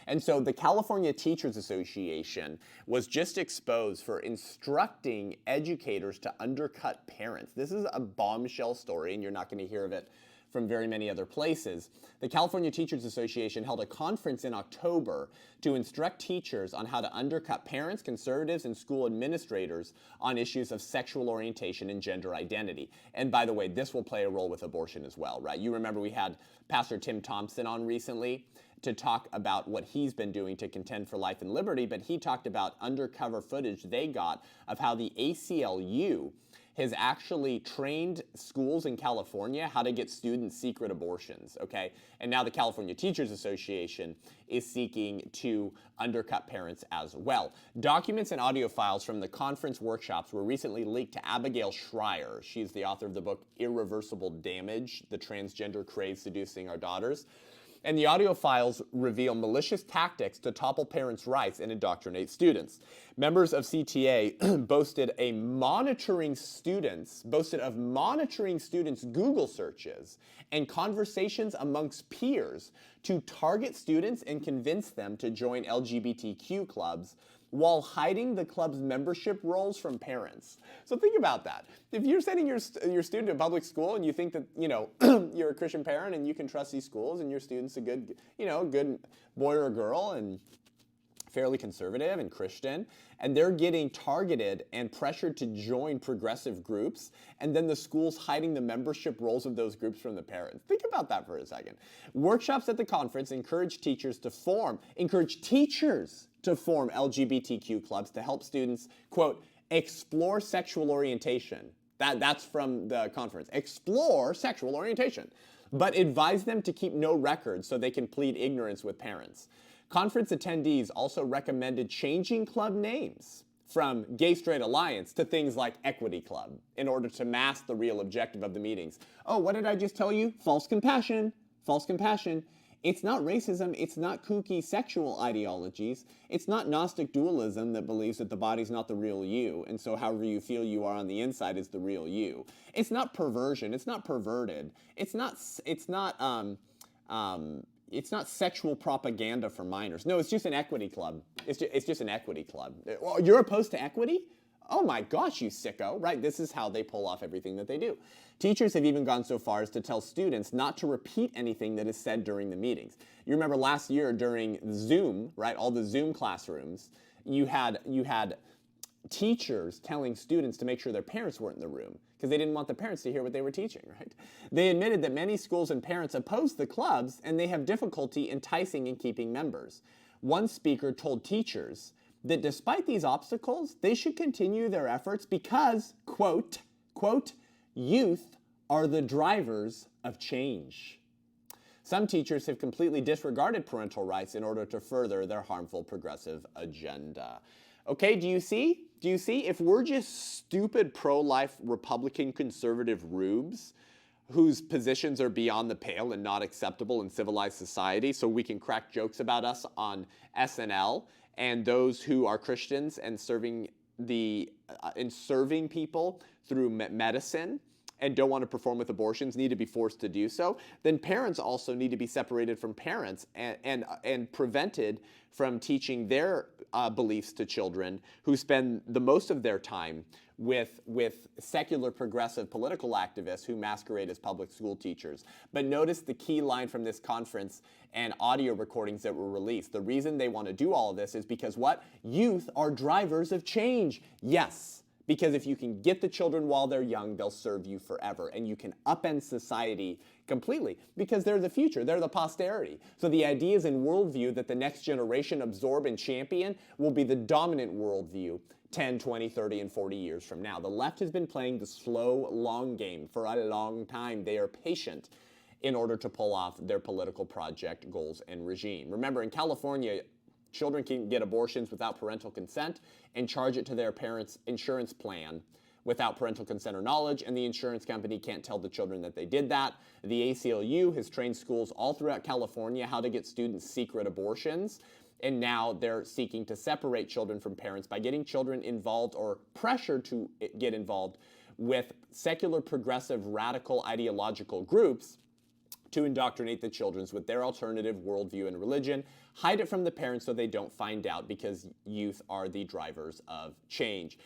And so the California Teachers Association was just exposed for instructing educators to undercut parents. This is a bombshell story, and you're not going to hear of it from very many other places. The California Teachers Association held a conference in October to instruct teachers on how to undercut parents, conservatives, and school administrators on issues of sexual orientation and gender identity. And by the way, this will play a role with abortion as well, right? You remember we had Pastor Tim Thompson on recently to talk about what he's been doing to contend for life and liberty, but he talked about undercover footage they got of how the ACLU has actually trained schools in California how to get students secret abortions, okay? And now the California Teachers Association is seeking to undercut parents as well. Documents and audio files from the conference workshops were recently leaked to Abigail Schreier. She's the author of the book Irreversible Damage, The Transgender Craze Seducing Our Daughters. And the audio files reveal malicious tactics to topple parents' rights and indoctrinate students. Members of CTA boasted of monitoring students' Google searches and conversations amongst peers to target students and convince them to join LGBTQ clubs while hiding the club's membership rolls from parents. So think about that. If you're sending your student to a public school and you think that, you're a Christian parent and you can trust these schools and your student's a good boy or a girl and fairly conservative and Christian, and they're getting targeted and pressured to join progressive groups, and then the school's hiding the membership rolls of those groups from the parents. Think about that for a second. Workshops at the conference encourage teachers to form LGBTQ clubs to help students, quote, explore sexual orientation. That's from the conference. Explore sexual orientation. But advise them to keep no records so they can plead ignorance with parents. Conference attendees also recommended changing club names from Gay Straight Alliance to things like Equity Club in order to mask the real objective of the meetings. Oh, what did I just tell you? False compassion. False compassion. It's not racism, it's not kooky sexual ideologies, it's not Gnostic dualism that believes that the body's not the real you, and so however you feel you are on the inside is the real you. It's not perversion, it's not perverted, it's not sexual propaganda for minors. No, it's just an equity club. It's just an equity club. Well, you're opposed to equity? Oh my gosh, you sicko, right? This is how they pull off everything that they do. Teachers have even gone so far as to tell students not to repeat anything that is said during the meetings. You remember last year during Zoom, right? All the Zoom classrooms, you had teachers telling students to make sure their parents weren't in the room because they didn't want the parents to hear what they were teaching, right? They admitted that many schools and parents oppose the clubs and they have difficulty enticing and keeping members. One speaker told teachers that despite these obstacles, they should continue their efforts because, quote, youth are the drivers of change. Some teachers have completely disregarded parental rights in order to further their harmful progressive agenda. Okay, do you see? If we're just stupid pro-life Republican conservative rubes whose positions are beyond the pale and not acceptable in civilized society so we can crack jokes about us on SNL, and those who are Christians and serving people through medicine and don't want to perform with abortions need to be forced to do so, then parents also need to be separated from parents and prevented from teaching their beliefs to children who spend the most of their time with secular progressive political activists who masquerade as public school teachers. But notice the key line from this conference and audio recordings that were released. The reason they want to do all of this is because what? Youth are drivers of change. Yes. Because if you can get the children while they're young, they'll serve you forever. And you can upend society completely because they're the future. They're the posterity. So the ideas and worldview that the next generation absorb and champion will be the dominant worldview 10, 20, 30, and 40 years from now. The left has been playing the slow, long game for a long time. They are patient in order to pull off their political project, goals, and regime. Remember, in California, children can get abortions without parental consent and charge it to their parents' insurance plan without parental consent or knowledge, and the insurance company can't tell the children that they did that. The ACLU has trained schools all throughout California how to get students secret abortions, and now they're seeking to separate children from parents by getting children involved or pressured to get involved with secular, progressive, radical ideological groups to indoctrinate the children with their alternative worldview and religion. Hide it from the parents so they don't find out, because youth are the drivers of change.